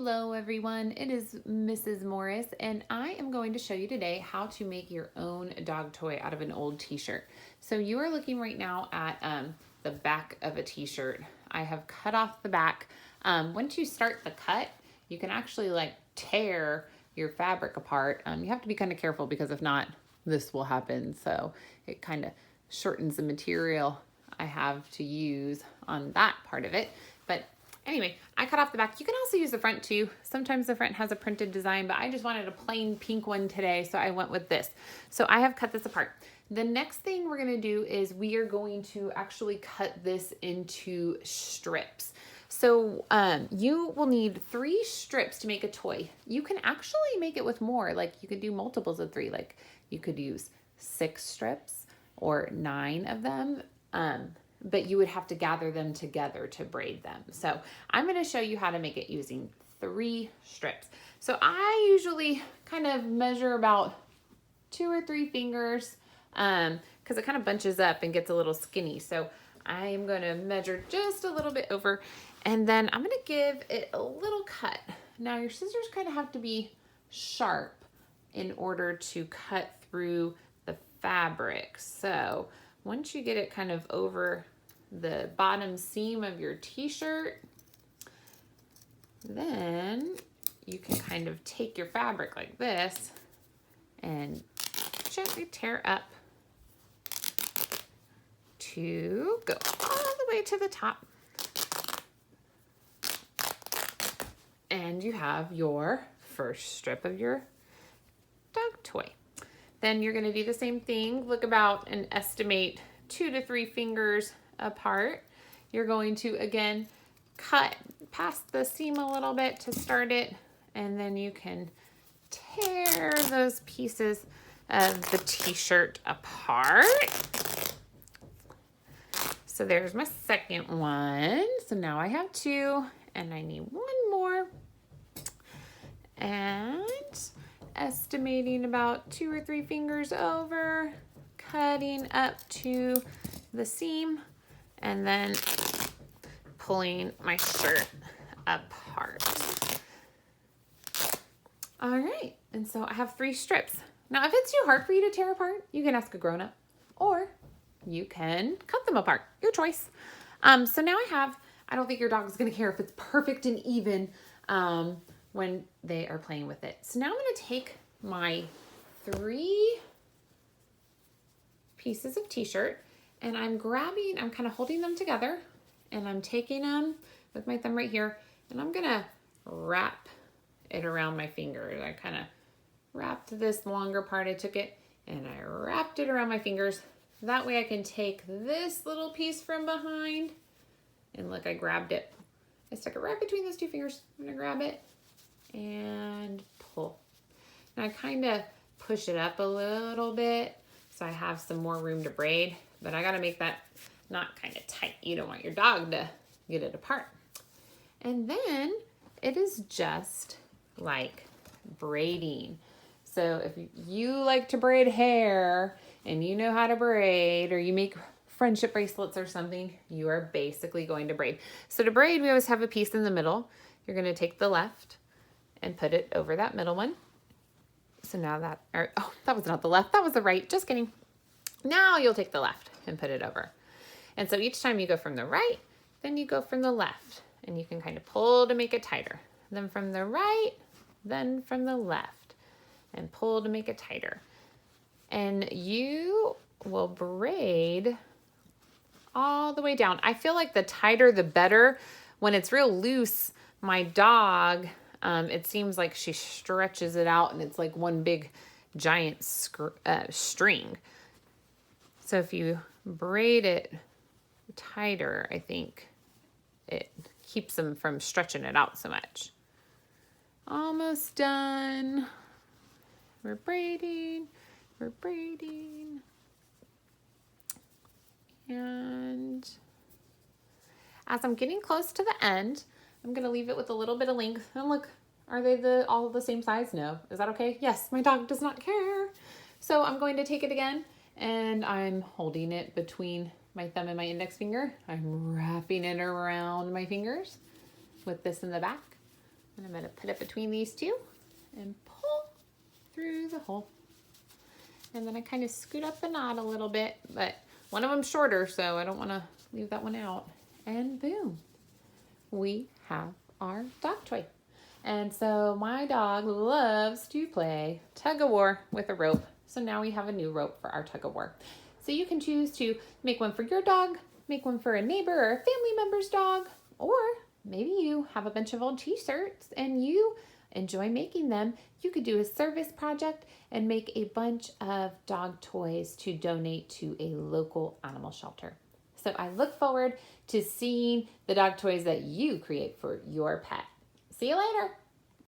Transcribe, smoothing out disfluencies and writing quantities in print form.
Hello everyone, it is Mrs. Morris and I am going to show you today how to make your own dog toy out of an old t-shirt. So you are looking right now at the back of a t-shirt. I have cut off the back. Once you start the cut, you can actually like tear your fabric apart. You have to be kind of careful because if not, this will happen. So it kind of shortens the material I have to use on that part of it. But anyway, I cut off the back. You can also use the front too. Sometimes the front has a printed design, but I just wanted a plain pink one today, so I went with this. So I have cut this apart. The next thing we're gonna do is we are going to actually cut this into strips. So you will need 3 strips to make a toy. You can actually make it with more, like you could do multiples of 3, like you could use 6 strips or 9 of them. But you would have to gather them together to braid them. So I'm going to show you how to make it using 3 strips. So I usually kind of measure about 2 or 3 fingers because it kind of bunches up and gets a little skinny. So I am going to measure just a little bit over and then I'm going to give it a little cut. Now your scissors kind of have to be sharp in order to cut through the fabric. So once you get it kind of over the bottom seam of your t-shirt, then you can kind of take your fabric like this and gently tear up to go all the way to the top. And you have your first strip of your dog toy. Then you're going to do the same thing. Look about and estimate 2 to 3 fingers apart. You're going to again cut past the seam a little bit to start it, and then you can tear those pieces of the t-shirt apart. So there's my second one. So now I have 2 and I need 1 more. And estimating about 2 or 3 fingers over, cutting up to the seam, and then pulling my shirt apart. All right, and so I have 3 strips. Now, if it's too hard for you to tear apart, you can ask a grown-up, or you can cut them apart, your choice. So now I don't think your dog is gonna care if it's perfect and even, when they are playing with it. So now I'm going to take my 3 pieces of t-shirt and I'm kind of holding them together and I'm taking them with my thumb right here and I'm going to wrap it around my fingers. I kind of wrapped this longer part, I took it and I wrapped it around my fingers. That way I can take this little piece from behind and look, I grabbed it. I stuck it right between those 2 fingers. I'm going to grab it and pull. Now I kind of push it up a little bit so I have some more room to braid, but I got to make that not kind of tight. You don't want your dog to get it apart. And then it is just like braiding. So if you like to braid hair and you know how to braid, or you make friendship bracelets or something, you are basically going to braid. So to braid, we always have a piece in the middle. You're going to take the left and put it over that middle one. So now that was not the left, that was the right, just kidding. Now you'll take the left and put it over. And so each time you go from the right, then you go from the left, and you can kind of pull to make it tighter. Then from the right, then from the left, and pull to make it tighter. And you will braid all the way down. I feel like the tighter, the better. When it's real loose, my dog, it seems like she stretches it out and it's like one big giant string. So if you braid it tighter, I think it keeps them from stretching it out so much. Almost done. We're braiding. And as I'm getting close to the end, I'm going to leave it with a little bit of length. And look, are they all the same size? No. Is that okay? Yes, my dog does not care. So I'm going to take it again and I'm holding it between my thumb and my index finger. I'm wrapping it around my fingers with this in the back. And I'm gonna put it between these two and pull through the hole. And then I kind of scoot up the knot a little bit, but one of them's shorter, so I don't wanna leave that one out. And boom, we have our dog toy. And so my dog loves to play tug of war with a rope. So now we have a new rope for our tug of war. So you can choose to make one for your dog, make one for a neighbor or a family member's dog, or maybe you have a bunch of old t-shirts and you enjoy making them. You could do a service project and make a bunch of dog toys to donate to a local animal shelter. So I look forward to seeing the dog toys that you create for your pet. See you later.